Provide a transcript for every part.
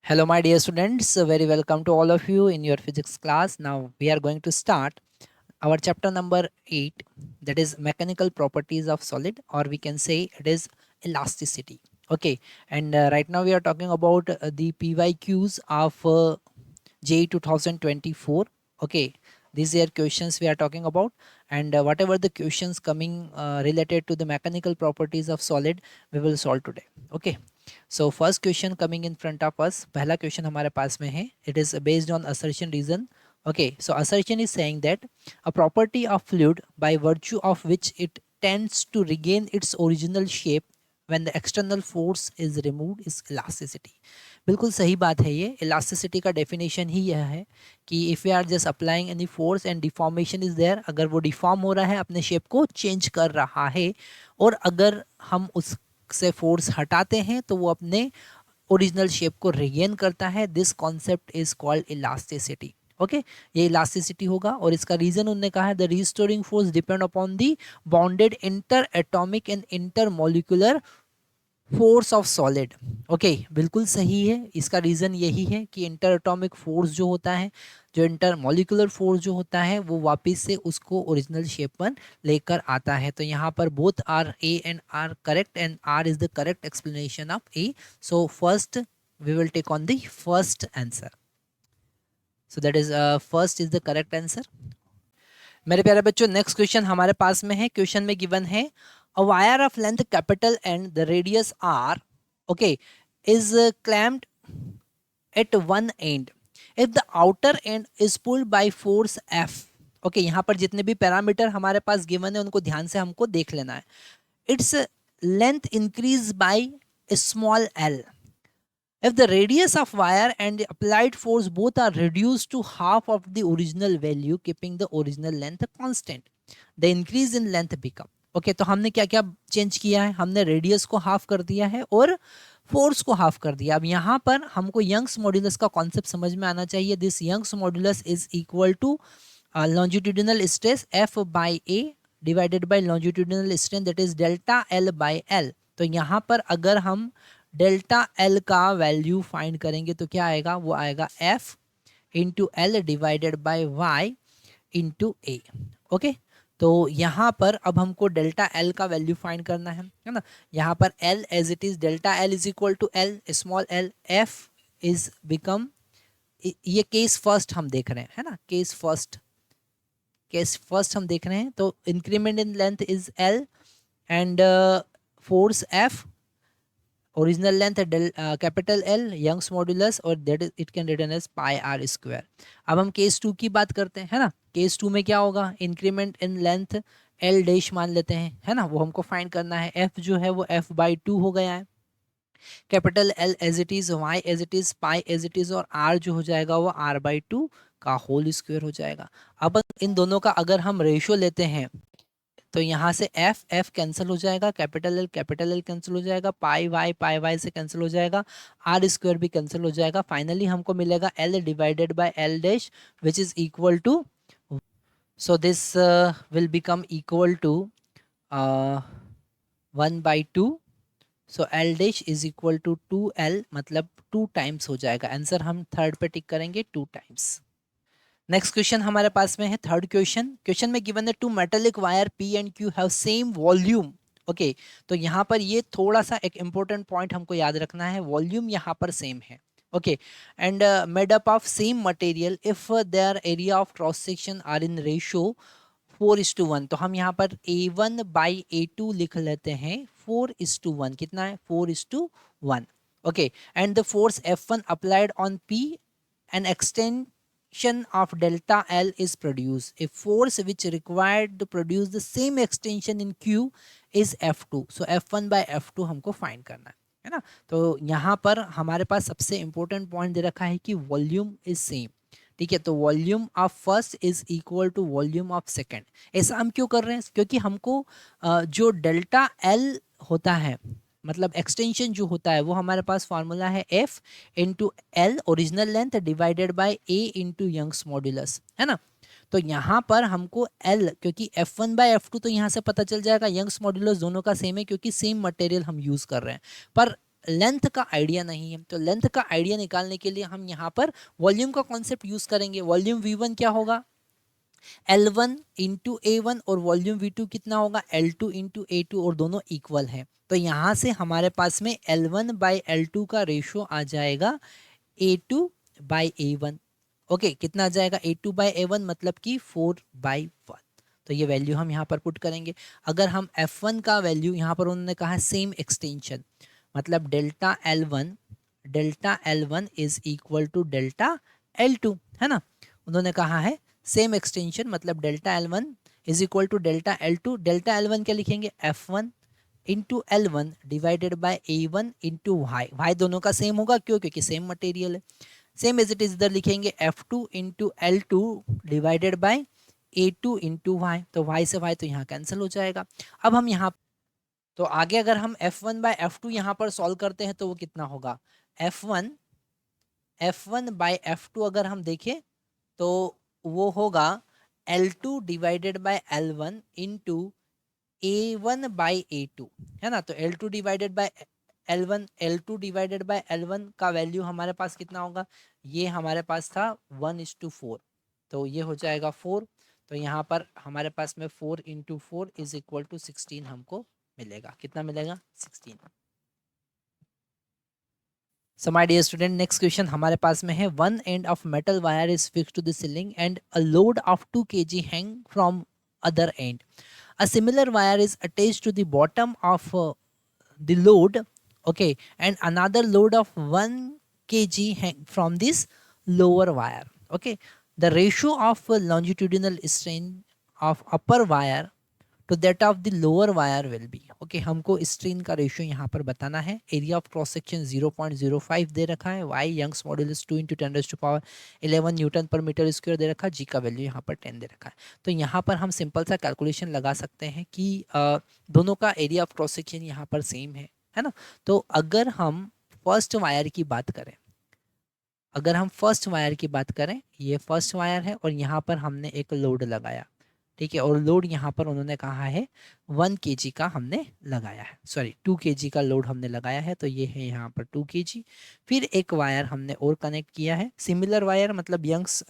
Hello, my dear students. Very welcome to all of you in your physics class. Now we are going to start our chapter number 8, that is mechanical properties of solid, or we can say it is elasticity. Okay, and right now we are talking about the PYQs of JEE 2024. Okay, these are questions we are talking about, and whatever the questions coming related to the mechanical properties of solid, we will solve today. Okay, so first question coming in front of us, पहला question हमारे पास में है. It is based on assertion reason. Okay, so assertion is saying that a property of fluid by virtue of which it tends to regain its original shape when the external force is removed is elasticity. बिल्कुल सही बात है ये. Elasticity का definition ही यह है कि if we are just applying any force and deformation is there, अगर वो डिफॉर्म हो रहा है, अपने शेप को चेंज कर रहा है, और अगर हम उससे फोर्स हटाते हैं तो वो अपने ओरिजिनल शेप को रिगेन करता है. This concept is called elasticity. Okay, ये इलास्टिसिटी होगा, और इसका रीजन उन्होंने कहा है the restoring force depend upon the bonded inter atomic and inter molecular force of solid. Okay, बिल्कुल सही है. इसका रीज़न यही है कि इंटर एटॉमिक फोर्स जो होता है, जो इंटर मॉलिकुलर फोर्स जो होता है, वो वापस से उसको ओरिजिनल शेप पर लेकर आता है. तो यहाँ पर both are A and R correct, and R is the correct explanation of A. So first we will take on the first answer. So that is first is the correct answer. मेरे प्यारे बच्चों, next question हमारे पास में है. Question में given है a wire of length capital and the radius r, okay, is clamped at one end if the outer end is pulled by force F. okay, यहाँ पर जितने भी पैरामीटर हमारे पास गिवन है उनको ध्यान से हमको देख लेना है. its length increase by small l if the radius of wire and the applied force both are reduced to half of the original value keeping the original length constant, the increase in length become. Okay, तो हमने क्या क्या change किया है? हमने radius को half कर दिया है और फोर्स को हाफ कर दिया. अब यहाँ पर हमको यंग्स मॉड्यूलस का कॉन्सेप्ट समझ में आना चाहिए. This Young's modulus is equal to longitudinal stress F by A divided by longitudinal strain, that is delta L by L. तो यहाँ पर अगर हम डेल्टा एल का वैल्यू फाइंड करेंगे तो क्या आएगा? वो आएगा F into L divided by Y into A. Okay, तो यहाँ पर अब हमको डेल्टा एल का वैल्यू फाइंड करना है ना. यहाँ पर L as it is, delta L is equal to L small L, F is become, ये केस फर्स्ट हम देख रहे हैं, है ना, केस फर्स्ट हम देख रहे हैं. तो increment in length is L and force F, original length है कैपिटल एल, यंग्स मॉड्यूलस, और that is it can written as pi R square. अब हम केस 2 की बात करते हैं, है ना. केस 2 में क्या होगा? Increment in length L dash मान लेते हैं, है ना, वो हमको फाइंड करना है. एफ जो है वो एफ बाई 2 हो गया है, capital L as it is, Y as it is, pi as it is, और आर जो हो जाएगा वो आर बाई 2 का होल स्क्वायर हो जाएगा. अब इन दोनों का अगर हम रेशियो लेते हैं तो यहाँ से एफ एफ कैंसिल हो जाएगा, कैपिटल एल कैंसिल हो जाएगा, पाई वाई से कैंसिल हो जाएगा, आर स्क्वायर भी कैंसिल हो जाएगा. फाइनली हमको मिलेगा L divided by L dash which is equal to, so this will become equal to 1/2. So L dash is equal to 2l, मतलब 2 टाइम्स हो जाएगा. आंसर हम थर्ड पे टिक करेंगे, 2 टाइम्स. नेक्स्ट क्वेश्चन हमारे पास में है थर्ड क्वेश्चन. क्वेश्चन में गिवन है two metallic wire P and Q have same volume. Okay, तो यहाँ पर ये थोड़ा सा एक इंपॉर्टेंट पॉइंट हमको याद रखना है. वॉल्यूम यहाँ पर सेम है. Okay, and made up of same material if their area of cross section are in ratio 4:1. तो हम यहाँ पर A1 बाई A2 लिख लेते हैं. 4:1 कितना है? 4:1. Okay, and the force F1 applied on P and extend of delta L is produced. A force which required to produce the same extension in Q is F2. So F1 by F2 हमको find करना है ना. तो यहाँ पर हमारे पास सबसे important point दे रखा है कि वॉल्यूम इज सेम. ठीक है, तो volume of first is equal to volume of second. ऐसा हम क्यों कर रहे हैं? क्योंकि हमको जो डेल्टा एल होता है, मतलब एक्सटेंशन जो होता है, वो हमारे पास फॉर्मूला है F into L original length divided by A into Young's modulus, है ना. तो यहाँ पर हमको एल, क्योंकि F1 बाय F2 तो यहाँ से पता चल जाएगा, यंग्स मॉड्यूलस दोनों का सेम है क्योंकि सेम मटेरियल हम यूज़ कर रहे हैं. पर लेंथ का आइडिया नहीं है। तो लेंथ का आइडिया निकालने के लिए हम यहाँ पर वॉल्यूम का कॉन्सेप्ट यूज करेंगे। वॉल्यूम V1 क्या होगा, L1 इंटू A1, और वॉल्यूम V2 कितना होगा, L2 इंटू A2, और दोनों इक्वल है। तो यहाँ से हमारे पास में L1 बाई L2 का रेशो आ जाएगा A2 बाई A1। ओके, कितना आ जाएगा, A2 बाई A1 मतलब कि 4/1। तो ये वैल्यू हम यहाँ पर पुट करेंगे। अगर हम F1 का वैल्यू, यहाँ पर उन्होंने कहा सेम एक्सटेंशन, मतलब delta L1 is equal to delta L2, है ना। उन्होंने कहा है सेम एक्सटेंशन, मतलब delta L1 is equal to delta L2। Delta L1 क्या लिखेंगे, F1 into L1 divided by A1 into Y दोनों का सेम होगा, क्यों, क्योंकि सेम मटेरियल है। सेम एज इट इज इधर लिखेंगे F2 into L2 divided by A2 into Y. तो वाई से वाई तो यहाँ कैंसिल हो जाएगा। अब हम यहाँ, तो आगे अगर हम F1 बाय F2 यहाँ पर सॉल्व करते हैं तो वो कितना होगा, F1 बाय F2 अगर हम देखें तो वो होगा L2 divided bye L1 into A1 by A2, है ना। तो L2 divided bye L1, L2 divided bye L1 का वैल्यू हमारे पास कितना होगा, ये हमारे पास था 1:4, तो ये हो जाएगा 4। तो यहाँ पर हमारे पास में 4 इंटू 4 इज इक्वल टू 16 हमको मिलेगा। कितना मिलेगा, 16। So my dear student, next question हमारे पास में है, one end of metal wire is fixed to the ceiling and a load of 2 kg hang from other end. A similar wire is attached to the bottom of the load, okay, and another load of 1 kg hang from this lower wire, okay. The ratio of longitudinal strain of upper wire to that of the lower wire will be, okay। हमको strain का ratio यहाँ पर बताना है। Area of cross section 0.05 दे रखा है, Y Young's modulus 2 × 10⁻11 Newton पर metre square दे रखा है, जी का वैल्यू यहाँ पर 10 दे रखा है। तो यहाँ पर हम सिंपल सा कैलकुलेशन लगा सकते हैं कि दोनों का एरिया ऑफ क्रॉस सेक्शन यहाँ पर सेम है ना। तो अगर हम फर्स्ट वायर की बात करें, ये फर्स्ट वायर है और यहाँ पर हमने एक लोड लगाया, ठीक है, और लोड यहाँ पर उन्होंने कहा है 1 kg का हमने लगाया है, सॉरी 2 kg का लोड हमने लगाया है, तो ये है यहाँ पर 2 kg। फिर एक वायर हमने और कनेक्ट किया है, सिमिलर वायर, मतलब यंग्स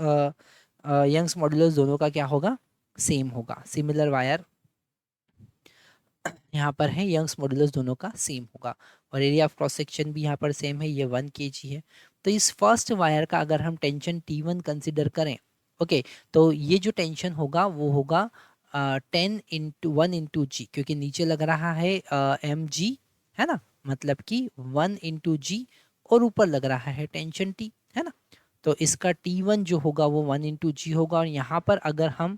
मॉड्यूलस दोनों का क्या होगा, सेम होगा। सिमिलर वायर यहाँ पर है, यंग्स मॉड्यूलस दोनों का सेम होगा, और एरिया ऑफ क्रॉस सेक्शन भी यहाँ पर सेम है, ये 1 kg है। तो इस फर्स्ट वायर का अगर हम टेंशन T1 कंसिडर करें, ओके, तो ये जो टेंशन होगा वो होगा 10 इंटू 1 इंटू जी, क्योंकि नीचे लग रहा है mg, है ना, मतलब कि 1 इंटू जी, और ऊपर लग रहा है टेंशन T, है ना। तो इसका T1 जो होगा वो 1 इंटू जी होगा, और यहाँ पर अगर हम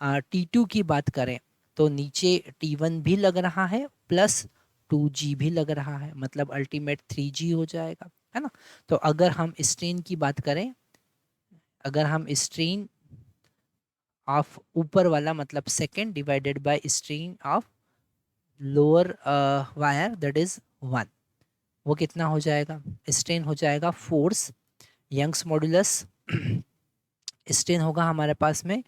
T2 की बात करें तो नीचे T1 भी लग रहा है प्लस 2g भी लग रहा है, मतलब अल्टीमेट 3g हो जाएगा, है ना। तो अगर हम स्ट्रेन की बात करें, अगर हम स्ट्रेन ऑफ ऊपर वाला मतलब second divided by strain of lower wire that is 1, वो कितना हो जाएगा, स्ट्रेन हो जाएगा फोर्स, यंग्स मॉड्यूलस स्ट्रेन होगा हमारे पास में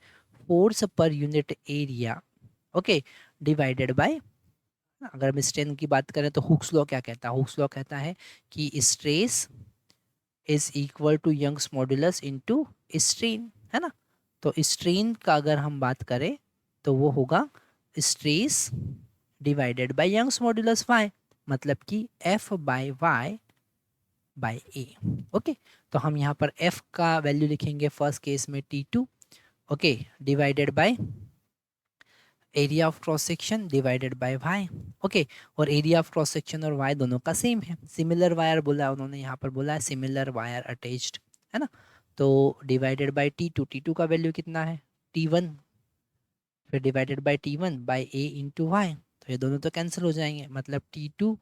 force per unit area, okay, divided bye, अगर हम स्ट्रेन की बात करें तो हुक्स लॉ क्या कहता है, हुक्स लॉ कहता है कि stress is equal to Young's modulus into strain, है ना। तो स्ट्रेन का अगर हम बात करें तो वो होगा stress divided by Young's modulus Y, मतलब कि F by Y by A, okay. तो हम यहाँ पर एफ का वैल्यू लिखेंगे फर्स्ट केस में T2, okay, divided by area of cross section divided by Y, okay. और एरिया ऑफ क्रॉस सेक्शन और वाई दोनों का सेम है। सिमिलर वायर बोला उन्होंने, यहाँ पर बोला है सिमिलर वायर अटैच्ड, है ना। तो डिवाइडेड बाय T2 का वैल्यू कितना है, T1, फिर divided by T1 by A into Y, तो ये दोनों तो कैंसिल हो जाएंगे, मतलब T2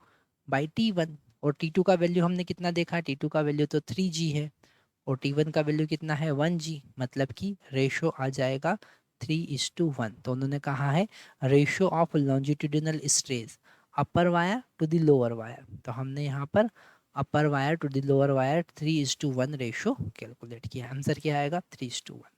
बाई T1, और T2 का वैल्यू हमने कितना देखा, T2 का वैल्यू तो 3g है, और T1 का वैल्यू कितना है 1g, मतलब कि रेशो आ जाएगा 3:1। तो उन्होंने कहा है ratio of longitudinal stress upper wire to the lower wire, तो हमने यहाँ पर upper wire to the lower wire 3:1 ratio calculate किया, आंसर क्या आएगा 3:1।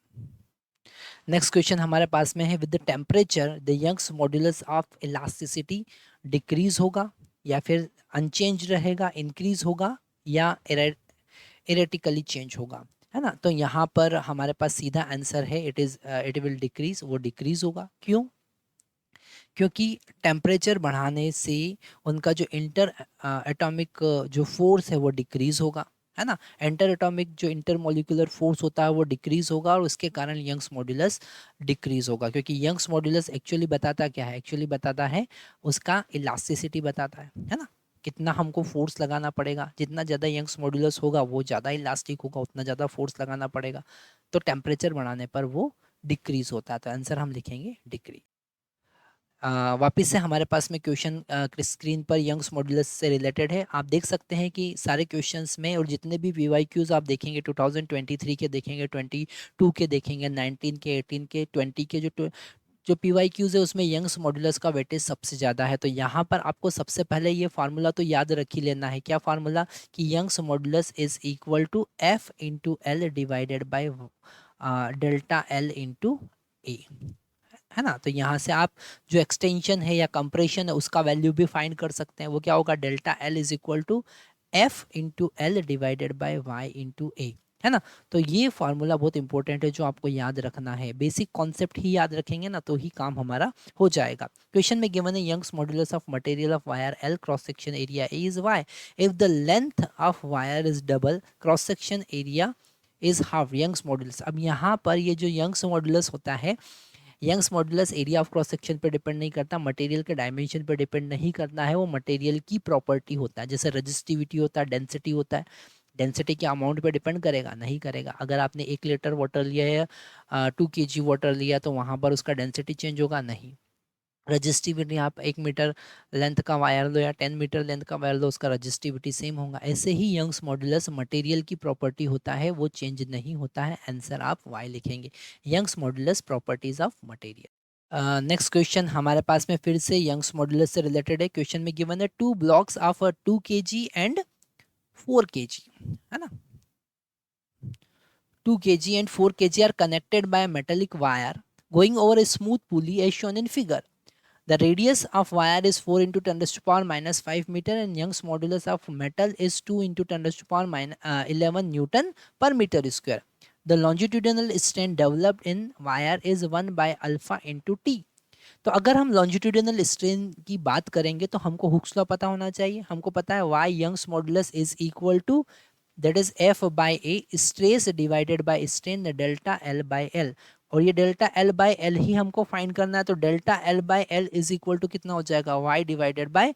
नेक्स्ट क्वेश्चन हमारे पास में है, with the temperature the Young's modulus of elasticity decrease होगा, या फिर अनचेंज रहेगा, इंक्रीज होगा, या इरेटिकली चेंज होगा, है ना। तो यहाँ पर हमारे पास सीधा आंसर है, इट विल डिक्रीज, वो डिक्रीज होगा। क्यों? क्योंकि टेम्परेचर बढ़ाने से उनका जो इंटर एटॉमिक जो फोर्स है वो डिक्रीज होगा, है ना। इंटर एटॉमिक जो इंटर मॉलिक्यूलर फोर्स होता है वो डिक्रीज होगा, और उसके कारण यंग्स मॉड्यूलस डिक्रीज होगा। क्योंकि यंग्स मॉड्यूलस एक्चुअली बताता क्या है? एक्चुअली बताता है उसका इलास्टिसिटी बताता है ना। कितना हमको फोर्स लगाना पड़ेगा, जितना ज़्यादा यंग्स मॉड्यूलस होगा वो ज़्यादा इलास्टिक होगा, उतना ज़्यादा फोर्स लगाना पड़ेगा। तो टेम्परेचर बढ़ाने पर वो डिक्रीज होता है, तो आंसर हम लिखेंगे डिक्रीज। वापस से हमारे पास में क्वेश्चन स्क्रीन पर यंग्स मॉड्यूलस से रिलेटेड है। आप देख सकते हैं कि सारे क्वेश्चंस में, और जितने भी वीवाईक्यूज आप देखेंगे 2023 के देखेंगे, 22 के देखेंगे, 19 के, 18 के, 20 के, जो पीवाईक्यूज है उसमें यंग्स मॉड्यूलस का वेटेज सबसे ज़्यादा है। तो यहाँ पर आपको सबसे पहले ये फार्मूला तो याद रख ही लेना है। क्या फार्मूला? कि Young's modulus is equal to F into L divided by delta L into A, है ना। तो यहाँ से आप जो एक्सटेंशन है या कंप्रेशन है उसका वैल्यू भी फाइंड कर सकते हैं। वो क्या होगा? Delta L is equal to F into L divided by Y into A, है ना। तो ये फार्मूला बहुत इंपॉर्टेंट है जो आपको याद रखना है। बेसिक कॉन्सेप्ट ही याद रखेंगे ना तो ही काम हमारा हो जाएगा। क्वेश्चन में गिवन है Young's modulus of material of wire L cross section area A is Y if the length of wire is double cross section area is half Young's modulus. अब यहाँ पर ये जो यंग्स मॉड्यूलस होता है, Young's modulus area of cross section पर depend नहीं करता, मटेरियल के डायमेंशन पर डिपेंड नहीं करता है, वो मटेरियल की प्रॉपर्टी होता है। जैसे रजिस्टिविटी होता है, डेंसिटी होता है। डेंसिटी के अमाउंट पे डिपेंड करेगा? नहीं करेगा। अगर आपने 1 लीटर वाटर लिया है, 2 kg वाटर लिया, तो वहाँ पर उसका डेंसिटी चेंज होगा? नहीं। रजिस्टिविटी, आप 1 मीटर लेंथ का वायर लो या 10 मीटर लेंथ का वायर लो, उसका रजिस्टिविटी सेम होगा। ऐसे ही यंग्स मॉड्यूलस मटेरियल की प्रॉपर्टी होता है, वो चेंज नहीं होता है। आंसर आप वाई लिखेंगे, Young's modulus properties of material. Next question हमारे पास में फिर से यंग्स मॉड्यूलस से रिलेटेड है। क्वेश्चन में गिवन है 2 blocks of 2 kg and 4 kg, है ना। 2 kg and 4 kg are connected by a metallic wire going over a smooth pulley as shown in figure. The radius of wire is 4 into 10 raised to power minus 5 meter and Young's modulus of metal is 2 into 10 raised to power 11 Newton per meter square. The longitudinal strain developed in wire is 1 by alpha into T. तो अगर हम longitudinal strain की बात करेंगे तो हमको Hooke's law पता होना चाहिए। हमको पता है Y Young's modulus is equal to that is F by A stress divided by strain delta L by L, और ये डेल्टा एल बाई एल ही हमको फाइंड करना है। तो delta L by L is equal to कितना हो जाएगा? Y divided by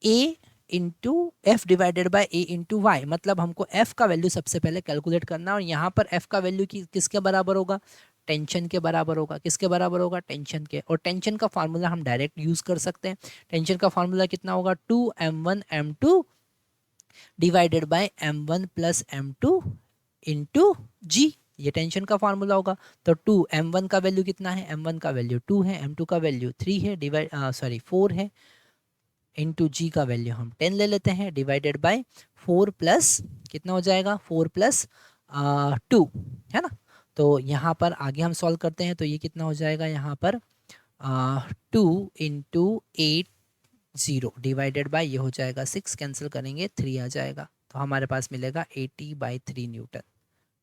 A into F divided by A into Y. मतलब हमको एफ का वैल्यू सबसे पहले कैलकुलेट करना है, और यहाँ पर एफ का वैल्यू किसके बराबर होगा? टेंशन के बराबर होगा। किसके बराबर होगा? टेंशन के। और टेंशन का फार्मूला हम डायरेक्ट यूज कर सकते हैं। टेंशन का फार्मूला कितना होगा? 2m1m2 divided by m1 plus m2 into g. ये टेंशन का फार्मूला होगा। तो 2m1 का वैल्यू कितना है? m1 का वैल्यू 2 है, m2 का वैल्यू 3 है, 4 है, इंटू जी का वैल्यू हम 10 ले लेते हैं, डिवाइडेड बाय 4 प्लस कितना हो जाएगा? 4 प्लस 2, है ना। तो यहाँ पर आगे हम सॉल्व करते हैं तो ये कितना हो जाएगा? यहाँ पर 2 इंटू 8 0 डिवाइडेड बाय ये हो जाएगा 6, कैंसिल करेंगे 3 आ जाएगा, तो हमारे पास मिलेगा 80/3 न्यूटन।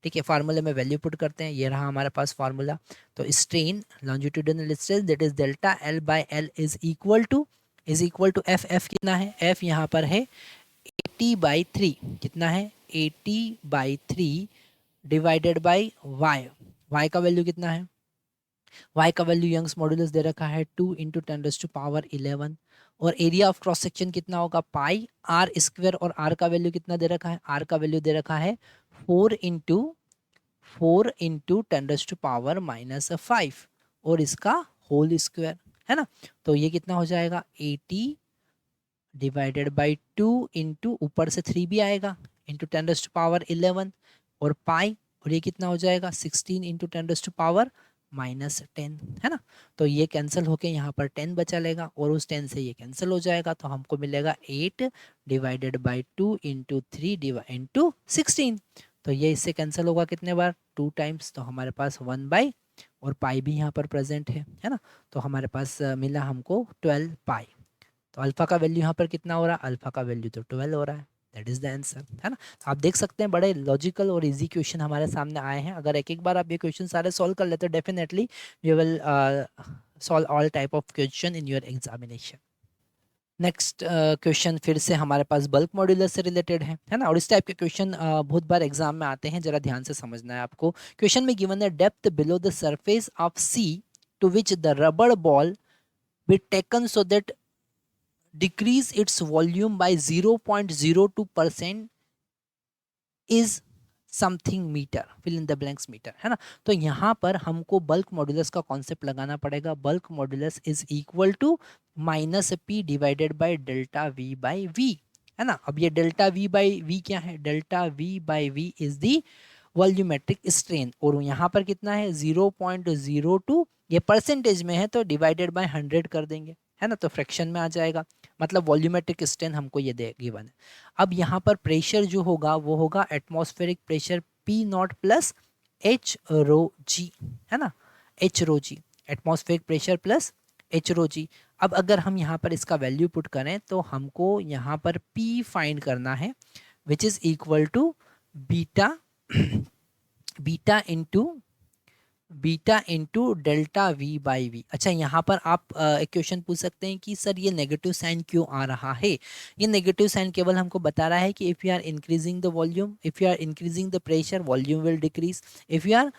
ठीक है, फार्मूले में वैल्यू पुट करते हैं, ये रहा हमारे पास फार्मूला। तो strain longitudinal stress that is delta L by L is equal to F. F कितना है? एफ यहाँ पर है 80/3। कितना है? 80/3 डिवाइडेड बाय वाई। वाई का वैल्यू कितना है? वाई का वैल्यू यंग्स मॉडुलस दे रखा है 2 इंटू 10 रेज़ टू पावर 11, और एरिया ऑफ क्रॉस सेक्शन कितना होगा? पाई आर स्क्वायर, और आर का वैल्यू कितना दे रखा है? आर का वैल्यू दे रखा है 4 इंटू 10 रेज़ टू पावर -5 और इसका होल स्क्वायर, है ना। तो ये कितना हो जाएगा? 80 डिवाइडेड बाई 2 इंटू ऊपर से 3 भी आएगा इंटू 10 रेज़ टू पावर 11 और पाई, और ये कितना हो जाएगा? 16 इंटू 10 रेज़ टू पावर -10, है ना। तो ये कैंसिल होके यहाँ पर 10 बचा लेगा, और उस 10 से ये कैंसिल हो जाएगा, तो हमको मिलेगा 8 डिवाइडेड बाई 2 इंटू 3 इंटू 16। तो ये इससे कैंसिल होगा कितने बार? 2 टाइम्स, तो हमारे पास 1 बाई, और पाई भी यहाँ पर प्रेजेंट है ना। तो हमारे पास मिला हमको 12 पाई। तो अल्फा का वैल्यू यहाँ पर कितना हो रहा है, अल्फा का वैल्यू तो 12 हो रहा है। दैट इज द आंसर, है ना। तो आप देख सकते हैं बड़े लॉजिकल और इजी क्वेश्चन हमारे सामने आए हैं। अगर एक एक बार आप ये क्वेश्चन सारे सॉल्व कर लेते हो, definitely you will solve all type of question in your examination. Next question फिर से हमारे पास बल्क मॉड्यूलस से रिलेटेड है ना। और इस टाइप के क्वेश्चन बहुत बार एग्जाम में आते हैं, जरा ध्यान से समझना है आपको। क्वेश्चन में गिवन है depth below the surface of sea to which the rubber ball be taken so that decrease its volume by 0.02% is something metre, fill in the blanks metre, है ना। तो यहाँ पर हमको बल्क मॉड्यूलस का concept लगाना पड़ेगा। Bulk modulus is equal to minus P divided by delta V by V, है ना। अब ये डेल्टा वी बाई वी क्या है, delta V by V is the volumetric strain, और यहाँ पर कितना है 0.02, ये परसेंटेज में है तो डिवाइडेड बाय 100 कर देंगे, है ना। तो फ्रैक्शन में आ जाएगा, मतलब वॉल्यूमेट्रिक स्ट्रेन हमको ये दे गिवन है। अब यहाँ पर प्रेशर जो होगा वो होगा atmospheric pressure P naught plus h rho g, है ना, h rho g, atmospheric pressure plus h rho g. अब अगर हम यहाँ पर इसका वैल्यू पुट करें तो हमको यहाँ पर P फाइंड करना है, which is equal to beta beta into delta V by V. अच्छा, यहाँ पर आप एक क्वेश्चन पूछ सकते हैं कि सर ये नेगेटिव साइन क्यों आ रहा है। ये नेगेटिव साइन केवल हमको बता रहा है कि if you are increasing the volume, if you are increasing the pressure, volume will decrease, if you are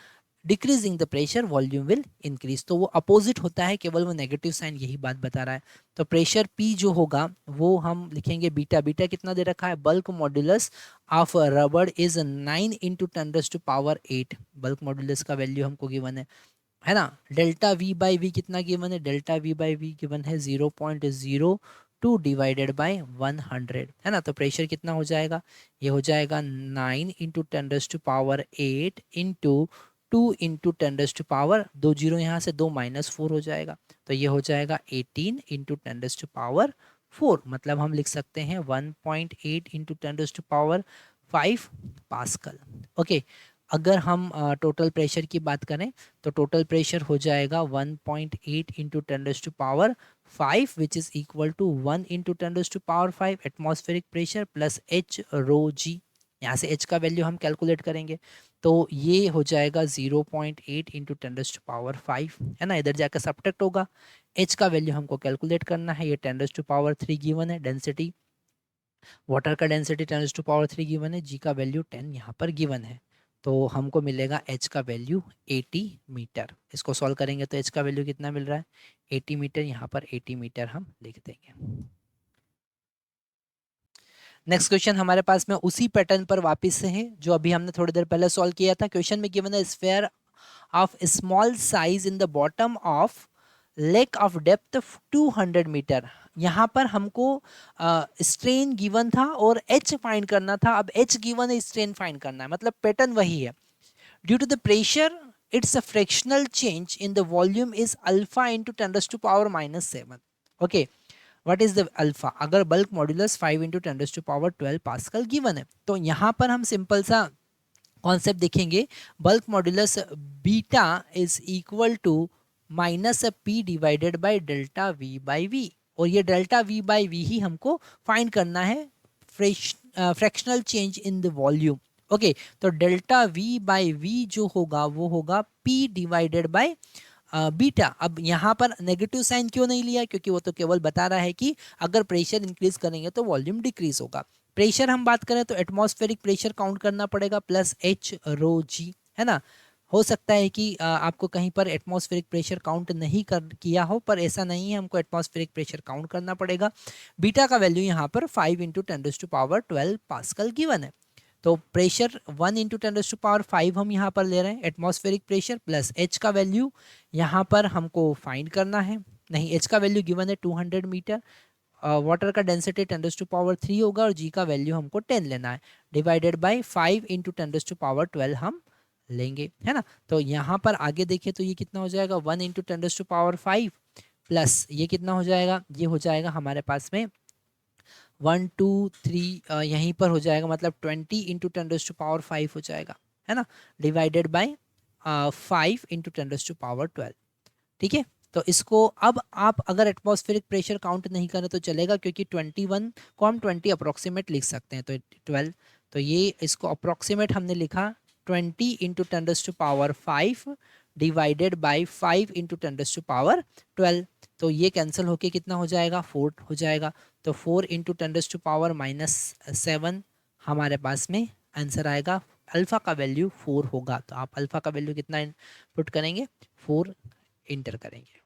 decreasing the pressure, volume will increase. तो वो अपोजिट होता है, केवल वो नेगेटिव साइन यही बात बता रहा है। तो प्रेशर P जो होगा वो हम लिखेंगे बीटा। बीटा कितना दे रखा है, बल्क मॉड्यूलस ऑफ रबड़ इज 9 इंटू 10⁸ बल्क मॉड्यूलस का वैल्यू हमको गिवन है ना। डेल्टा वी बाई वी कितना गिवन है, delta V by V given है 0.02 डिवाइडेड बाय 100, है ना। तो प्रेशर कितना हो जाएगा, ये हो जाएगा 9 इंटू 10⁸ इंटू 2 इंटू 10⁻, 2 जीरो यहाँ से 2 -4 हो जाएगा, तो ये हो जाएगा 18 इंटू 10⁻4, मतलब हम लिख सकते हैं 1.8 इंटू 10⁻5 पास्कल। ओके, अगर हम टोटल प्रेशर की बात करें तो टोटल प्रेशर हो जाएगा 1.8 into 10⁻5 which is equal to 1 into 10⁻5 atmospheric pressure plus h rho g. यहाँ से एच का वैल्यू हम कैलकुलेट करेंगे तो ये हो जाएगा 0.8 इंटू 10⁻5, है ना। इधर जाकर सब्ट्रैक्ट होगा, एच का वैल्यू हमको कैलकुलेट करना है, ये 10⁻3 गिवन है। डेंसिटी, वाटर का डेंसिटी 10⁻3 गिवन है, जी का वैल्यू 10 यहाँ पर गिवन है, तो हमको मिलेगा एच का वैल्यू 80 मीटर। इसको सॉल्व करेंगे तो एच का वैल्यू कितना मिल रहा है, 80 मीटर, यहाँ पर 80 मीटर हम लिख देंगे। नेक्स्ट क्वेश्चन हमारे पास में उसी पैटर्न पर वापस से है जो अभी हमने थोड़ी देर पहले सॉल्व किया था। क्वेश्चन में गिवन है sphere of small size in the bottom of lake of depth 200 metre. यहाँ पर हमको स्ट्रेन गिवन था और एच फाइंड करना था। अब एच गिवन है, स्ट्रेन फाइंड करना है, मतलब पैटर्न वही है। Due to the pressure it's a fractional change in the volume is alpha into 10⁻⁻7। Okay, what is the alpha, अगर bulk modulus 5 into 10⁻12 pascal given है तो यहाँ पर हम सिंपल सा कॉन्सेप्ट देखेंगे। Bulk modulus beta is equal to minus P divided by delta V by V, और ये डेल्टा वी बाई वी ही हमको फाइंड करना है, fractional change in the volume. Okay, तो डेल्टा वी बाई वी जो होगा वो होगा पी डिवाइडेड बाय बीटा। अब यहाँ पर नेगेटिव साइन क्यों नहीं लिया, क्योंकि वो तो केवल बता रहा है कि अगर प्रेशर इंक्रीज करेंगे तो वॉल्यूम डिक्रीज होगा। प्रेशर हम बात करें तो एटमॉस्फेरिक प्रेशर काउंट करना पड़ेगा प्लस एच रो जी, है ना। हो सकता है कि आपको कहीं पर एटमॉस्फेरिक प्रेशर काउंट नहीं कर किया हो, पर ऐसा नहीं है, हमको एटमॉस्फेरिक प्रेशर काउंट करना पड़ेगा। बीटा का वैल्यू यहाँ पर 5 इंटू 10⁻12 पास्कल गिवन है। तो प्रेशर 1 इंटू 10⁻5 हम यहाँ पर ले रहे हैं, एटमॉस्फेरिक प्रेशर प्लस एच का वैल्यू यहाँ पर हमको फाइंड करना है, नहीं एच का वैल्यू गिवन है 200 मीटर, वाटर का डेंसिटी 10⁻3 होगा और जी का वैल्यू हमको 10 लेना है, डिवाइडेड बाय 5 इंटू 10⁻12 हम लेंगे, है ना। तो यहाँ पर आगे देखिए तो ये कितना हो जाएगा 1 इंटू 10⁻5 प्लस ये कितना हो जाएगा, ये हो जाएगा हमारे पास में 1 2 3 यहीं पर हो जाएगा, मतलब 20 इंटू 10⁻5 हो जाएगा, है ना, डिवाइडेड बाय 5 इंटू 10⁻12। ठीक है, तो इसको अब आप अगर एटमॉस्फेरिक प्रेशर काउंट नहीं करें तो चलेगा, क्योंकि 21 को हम 20 अप्रोक्सीमेट लिख सकते हैं, तो 12, तो ये इसको अप्रोक्सीमेट हमने लिखा 20 इंटू 10⁵ डिवाइडेड बाई 5 इंटू 10⁻12। तो ये कैंसिल होके कितना हो जाएगा, 4 हो जाएगा। तो 4 इंटू 10⁻⁻7 हमारे पास में आंसर आएगा। अल्फ़ा का वैल्यू 4 होगा, तो आप अल्फ़ा का वैल्यू कितना पुट करेंगे, 4 इंटर करेंगे।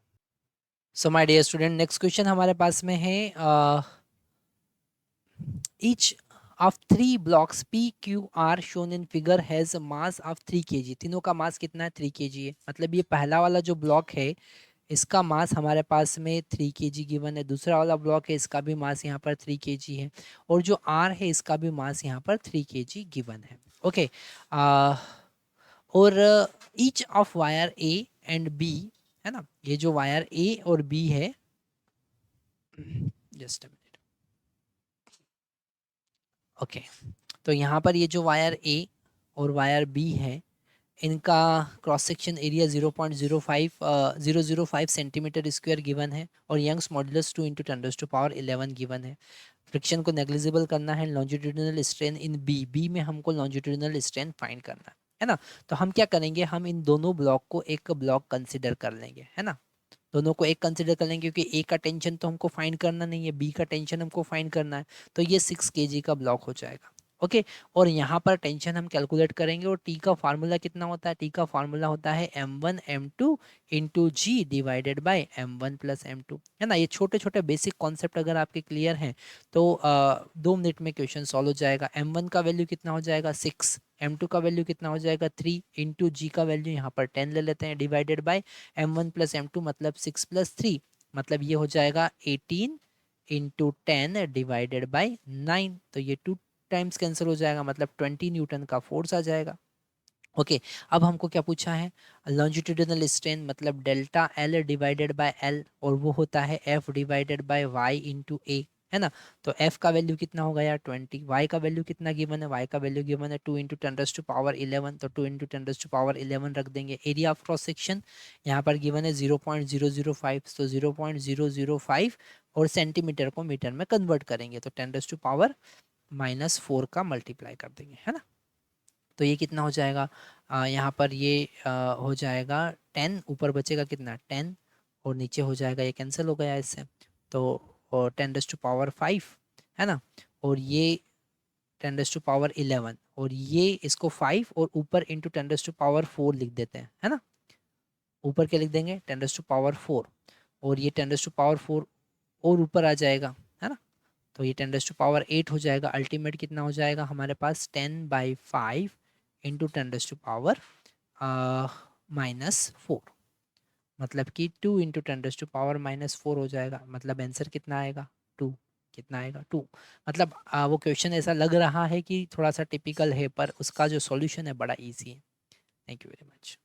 So my dear student, next question हमारे पास में है each of 3 blocks PQR shown in figure has mass of 3 kg। तीनों का मास कितना है, 3 kg है। मतलब ये पहला वाला जो ब्लॉक है इसका मास हमारे पास में 3 kg गिवन है, दूसरा वाला ब्लॉक है इसका भी मास यहाँ पर 3 kg है, और जो R है इसका भी मास यहाँ पर 3 kg गिवन है। ओके, और each of wire A and B, है ना, ये जो वायर A और B है, जस्ट अ मिनट, ओके, तो यहाँ पर ये जो वायर A और वायर B है इनका cross section area 0.005 centimetre square given है, और यंग्स मॉडुलस 2 इंटू 10⁻11 गिवन है। फ्रिक्शन को नेग्लिजिबल करना है। लॉन्जिट्यूडिनल स्ट्रेन इन बी में हमको लॉन्जिट्यूडिनल स्ट्रेन फाइंड करना है ना। तो हम क्या करेंगे, हम इन दोनों ब्लॉक को एक ब्लॉक कंसिडर कर लेंगे, है ना, दोनों को एक कंसिडर कर लेंगे, क्योंकि ए का टेंशन तो हमको फाइंड करना नहीं है, बी का टेंशन हमको फाइंड करना है। तो ये 6 kg का ब्लॉक हो जाएगा। ओके, और यहाँ पर टेंशन हम कैलकुलेट करेंगे, और टी का फार्मूला कितना होता है, टी का फार्मूला होता है m1 m2 into G divided by m1 plus m2, है ना। ये छोटे छोटे बेसिक कॉन्सेप्ट अगर आपके क्लियर हैं तो 2 मिनट में क्वेश्चन सॉल्व हो जाएगा। m1 का वैल्यू कितना हो जाएगा 6, m2 का वैल्यू कितना हो जाएगा 3, इंटू जी का वैल्यू यहाँ पर 10 ले लेते हैं, divided by m1 plus m2 मतलब 6 प्लस 3, मतलब ये हो जाएगा 18 इंटू 10 डिवाइडेड बाई 9। तो ये 2 टाइम्स कैंसिल हो जाएगा, मतलब 20 न्यूटन का फोर्स आ जाएगा। ओके, अब हमको क्या पूछा है, लॉन्जिट्यूडिनल स्ट्रेन मतलब delta L divided by L, और वो होता है F divided by Y into A, है ना। तो एफ का वैल्यू कितना होगा यार 20, वाई का वैल्यू कितना गिवन है, वाई का वैल्यू गिवन है 2 इंटू 10⁻11, तो 2 इंटू 10⁻11 रख देंगे। एरिया ऑफ क्रॉस सेक्शन यहाँ पर गिवन है 0.005, तो 0.005 और सेंटीमीटर को मीटर में कन्वर्ट करेंगे तो 10⁻⁻4 का मल्टीप्लाई कर देंगे, है ना। तो ये कितना हो जाएगा, यहाँ पर ये हो जाएगा 10, ऊपर बचेगा कितना 10, और नीचे हो जाएगा, ये कैंसिल हो गया इससे, तो 10⁻5, है ना, और ये 10⁻11, और ये इसको 5 और ऊपर इंटू 10⁻4 लिख देते हैं, है ना। ऊपर क्या लिख देंगे 10⁻4, और ये 10⁻4 और ऊपर आ जाएगा, है ना। तो ये 10⁻8 हो जाएगा। अल्टीमेट कितना हो जाएगा हमारे पास 10/5 इंटू 10⁻⁻4, मतलब कि 2 इंटू 10⁻⁻4 हो जाएगा। मतलब आंसर कितना आएगा 2, कितना आएगा 2। मतलब वो क्वेश्चन ऐसा लग रहा है कि थोड़ा सा टिपिकल है, पर उसका जो सॉल्यूशन है बड़ा इजी है। Thank you very much.